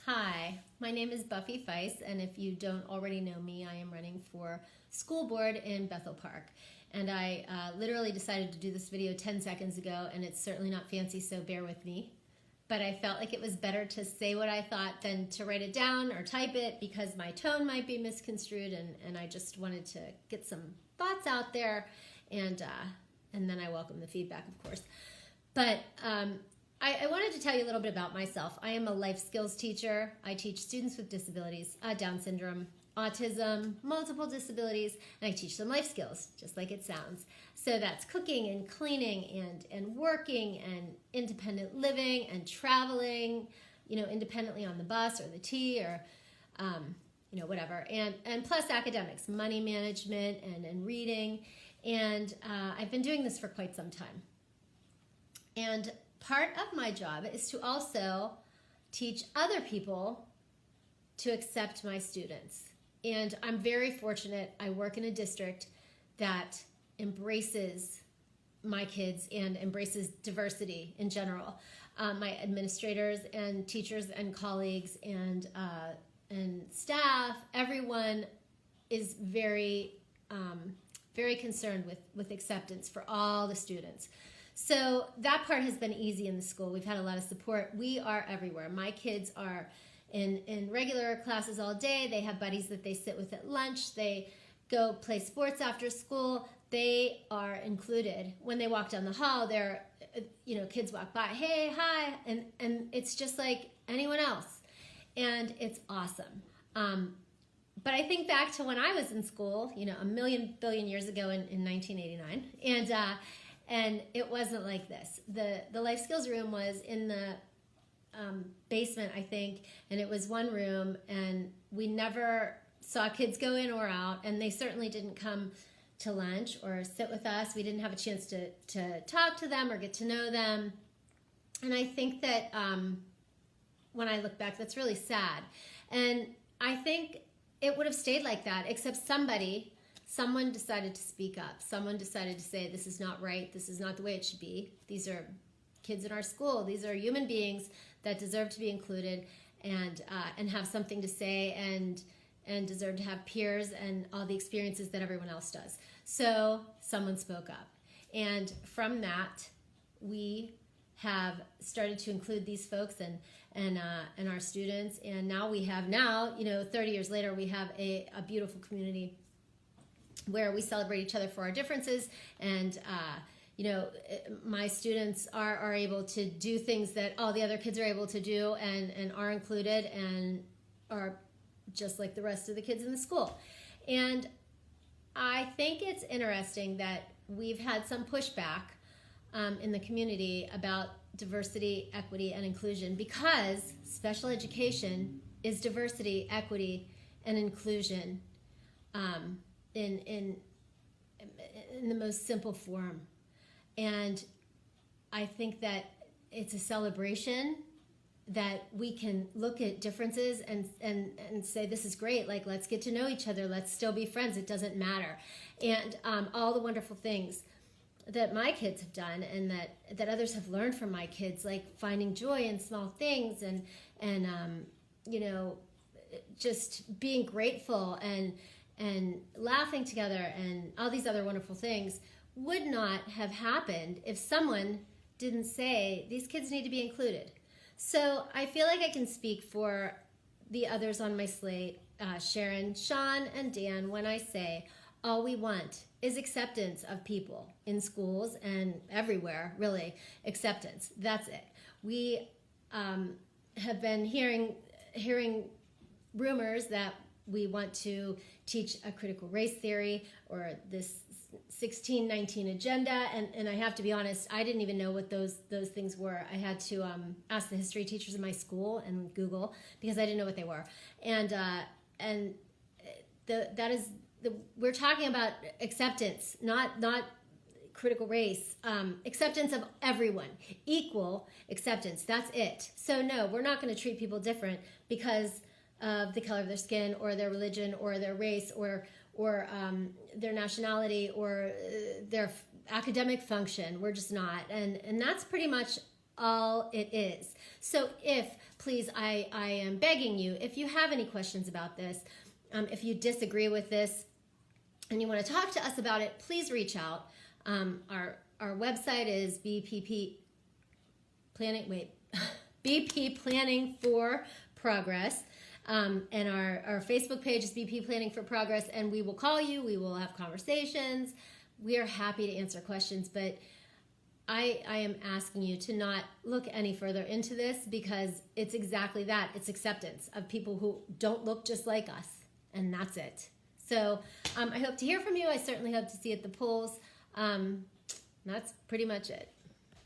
Hi, my name is Buffie Faes, and if you don't already know me, I am running for school board in Bethel Park. And I literally decided to do this video 10 seconds ago, and it's certainly not fancy, so bear with me. But I felt like it was better to say what I thought than to write it down or type it because my tone might be misconstrued, and I just wanted to get some thoughts out there, and then I welcome the feedback, of course. But I wanted to tell you a little bit about myself. I am a life skills teacher. I teach students with disabilities, Down syndrome, autism, multiple disabilities, and I teach them life skills, just like it sounds. So that's cooking and cleaning and working and independent living and traveling, independently on the bus or the T or, whatever. And plus academics, money management and reading. And I've been doing this for quite some time. And part of my job is to also teach other people to accept my students. And I'm very fortunate. I work in a district that embraces my kids and embraces diversity in general. My administrators and teachers and colleagues and staff, everyone is very, very concerned with acceptance for all the students. So that part has been easy in the school. We've had a lot of support. We are everywhere. My kids are in regular classes all day. They have buddies that they sit with at lunch. They go play sports after school. They are included. When they walk down the hall, they're, kids walk by, hey, hi, and it's just like anyone else. And it's awesome. But I think back to when I was in school, a million billion years ago in 1989, and it wasn't like this. The life skills room was in the basement, I think, and it was one room, and we never saw kids go in or out, and they certainly didn't come to lunch or sit with us. We didn't have a chance to talk to them or get to know them. And I think that when I look back, that's really sad. And I think it would have stayed like that, except someone decided to speak up. Someone decided to say, this is not right. This is not the way it should be. These are kids in our school. These are human beings that deserve to be included and have something to say and deserve to have peers and all the experiences that everyone else does. So someone spoke up. And from that, we have started to include these folks and our students. And now we have 30 years later, we have a beautiful community where we celebrate each other for our differences, and my students are able to do things that all the other kids are able to do and are included and are just like the rest of the kids in the school. And I think it's interesting that we've had some pushback in the community about diversity, equity, and inclusion, because special education is diversity, equity, and inclusion in the most simple form. And I think that it's a celebration that we can look at differences and say, this is great, like, let's get to know each other, let's still be friends, it doesn't matter. And all the wonderful things that my kids have done and that others have learned from my kids, like finding joy in small things and just being grateful and laughing together and all these other wonderful things would not have happened if someone didn't say, these kids need to be included. So I feel like I can speak for the others on my slate, Sharon, Sean, and Dan, when I say all we want is acceptance of people in schools and everywhere, really, acceptance. That's it. We have been hearing rumors that we want to teach a critical race theory or this 1619 agenda, and I have to be honest, I didn't even know what those things were. I had to ask the history teachers in my school and Google, because I didn't know what they were. We're talking about acceptance, not critical race, acceptance of everyone, equal acceptance. That's it. So no, we're not going to treat people different because of the color of their skin or their religion or their race or their nationality or their academic function. We're just not. And that's pretty much all it is. So if please, I am begging you, if you have any questions about this, if you disagree with this and you want to talk to us about it, please reach out. Our website is BP Planning for Progress. And our Facebook page is BP Planning for Progress, and we will call you. We will have conversations. We are happy to answer questions, but I am asking you to not look any further into this, because it's exactly that. It's acceptance of people who don't look just like us, and that's it. So I hope to hear from you. I certainly hope to see you at the polls. That's pretty much it.